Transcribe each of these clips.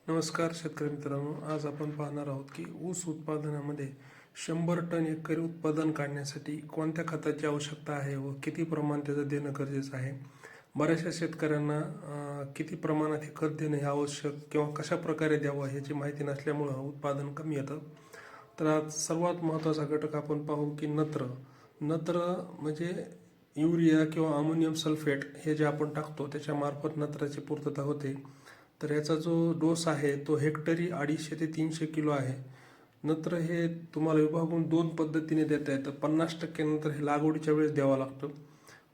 नमस्कार शेतकरी मित्रांनो, आज आपण पाहणार आहोत की ऊस उत्पादनामध्ये 100 टन एकरी उत्पादन काढण्यासाठी कोणत्या खताची आवश्यकता आहे व किती प्रमाण त्याचं देणं गरजेचं आहे. बऱ्याचशा शेतकऱ्यांना किती प्रमाणात हे खत देणं हे आवश्यक किंवा कशा प्रकारे द्यावं ह्याची माहिती नसल्यामुळं उत्पादन कमी येतं. तर आज सर्वात महत्त्वाचा घटक आपण पाहू की नत्र म्हणजे युरिया किंवा अमोनियम सल्फेट हे जे आपण टाकतो त्याच्यामार्फत नत्राची पूर्तता होते. तर याचा जो डोस आहे तो हेक्टरी 250 ते 300 किलो आहे. नत्र हे तुम्हाला विभागून 2 पद्धतीने देता येतं. 50% नत्र हे लागवडीच्या वेळेस द्यावं लागतं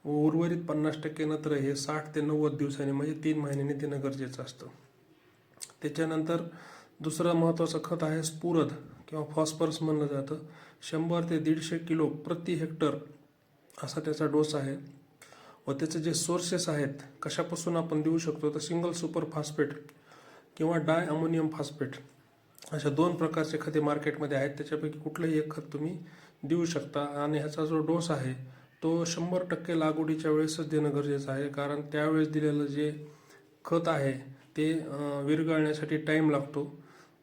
व उर्वरित 50% नत्र हे 60 ते 90 दिवसांनी म्हणजे 3 महिन्यांनी देणं गरजेचं असतं. त्याच्यानंतर दुसरं महत्त्वाचं खत आहे स्फुरद किंवा फॉस्फरस म्हणलं जातं. 100 ते 150 किलो प्रति हेक्टर असा त्याचा डोस आहे व त्याचे जे सोर्सेस आहेत कशापासून आपण देऊ शकतो तर सिंगल सुपर फॉस्फेट किंवा डाय अमोनियम फॉस्फेट अशा 2 प्रकारचे खते मार्केटमध्ये आहेत. त्याच्यापैकी कुठलंही एक खत तुम्ही देऊ शकता आणि ह्याचा जो डोस आहे तो 100% लागवडीच्या वेळेसच देणं गरजेचं आहे, कारण त्यावेळेस दिलेलं जे खत आहे ते विरघळण्यासाठी टाईम लागतो.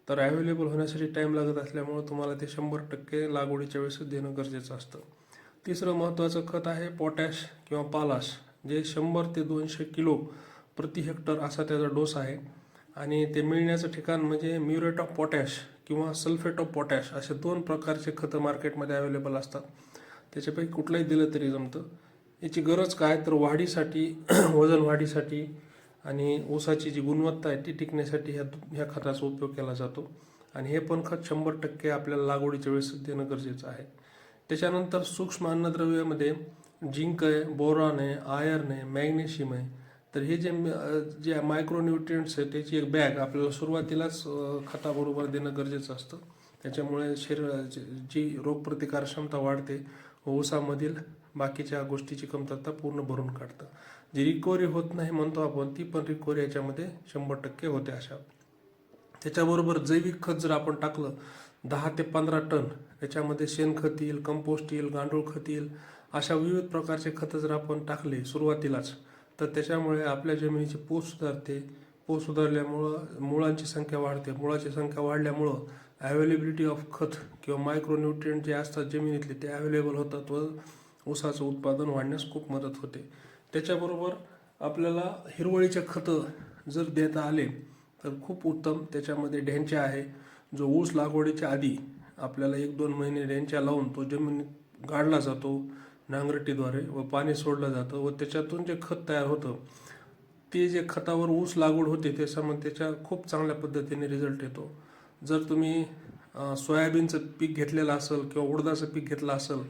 तर ॲव्हेलेबल होण्यासाठी टाईम लागत असल्यामुळं तुम्हाला ते 100% लागवडीच्या वेळेसच देणं गरजेचं असतं. तिसरं महत्त्वाचं खत आहे पोटॅश किंवा पालाश, जे 100 ते 200 किलो प्रति हेक्टर असा त्याचा डोस आहे आणि ते मिळण्याचं ठिकाण म्हणजे म्युरेट ऑफ पोटॅश किंवा सल्फेट ऑफ पोटॅश असे 2 प्रकारचे खतं मार्केटमध्ये अवेलेबल असतात. त्याच्यापैकी कुठलंही दिलं तरी जमतं. याची गरज काय तर वाढीसाठी वजन वाढीसाठी आणि ऊसाची जी गुणवत्ता आहे ती टिकण्यासाठी ह्या खताचा उपयोग केला जातो आणि हे पण खत 100% आपल्याला लागवडीच्या वेळेस देणं गरजेचं आहे. त्याच्यानंतर सूक्ष्म अन्नद्रव्यामध्ये झिंक आहे, बोरॉन आहे, आयर्न आहे, मॅग्नेशियम आहे. तर हे जे मायक्रोन्यूट्रिएंट्स आहे त्याची एक बॅग आपल्याला सुरुवातीलाच खताबरोबर देणं गरजेचं असतं. त्याच्यामुळे शरीराची जी रोगप्रतिकार क्षमता वाढते व ऊसामधील बाकीच्या गोष्टीची कमतरता पूर्ण भरून काढतं. जी रिकव्हरी होत नाही म्हणतो आपण, ती पण रिकव्हरी याच्यामध्ये 100% होते. अशा त्याच्याबरोबर जैविक खत जर आपण टाकलं 10 ते 15 टन, त्याच्यामध्ये शेणखत येईल, कंपोस्ट येईल, गांडूळ खत येईल, अशा विविध प्रकारचे खतं जर आपण टाकले सुरुवातीलाच तर त्याच्यामुळे आपल्या जमिनीची पोत सुधारते. पोत सुधारल्यामुळं मुळांची संख्या वाढते. मुळाची संख्या वाढल्यामुळं अवेलेबिलिटी ऑफ खत किंवा मायक्रोन्यूट्रिएंट जे असतात जमिनीतले ते अवेलेबल होतात व ऊसाचं उत्पादन वाढण्यास खूप मदत होते. त्याच्याबरोबर आपल्याला हिरवळीचे खतं जर देता आले तर खूप उत्तम. त्याच्यामध्ये ढेंचा आहे, जो ऊस लागवडीच्या आधी आपल्याला 1-2 महिने ढेंचा लावून तो जमिनीत गाडला जातो नांगरटीद्वारे व पाणी सोडलं जातं व त्याच्यातून जे खत तयार होतं ते जे खतावर ऊस लागवड होते त्याच्या खूप चांगल्या पद्धतीने रिझल्ट येतो. जर तुम्ही सोयाबीनचं पीक घेतलेलं असेल किंवा उडदाचं पीक घेतलं असेल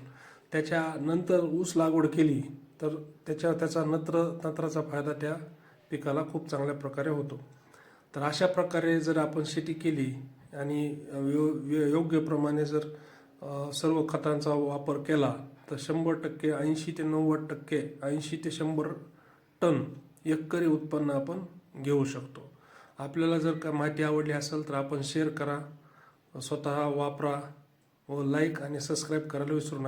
त्याच्यानंतर ऊस लागवड केली तर त्याचा नत्राचा फायदा त्या पिकाला खूप चांगल्या प्रकारे होतो. तर अशा प्रकारे जर आपण शेती केली आणि योग्य प्रमाणे जर सर्व खतांचा वापर केला तर 100% 80 ते 90%, 80 ते 100 टन एकरी उत्पन्न आपण घेऊ शकतो. आपल्याला जर का माहिती आवडली असेल तर आपण शेअर करा, स्वतः वापरा व लाईक आणि सबस्क्राईब करायला विसरू नका.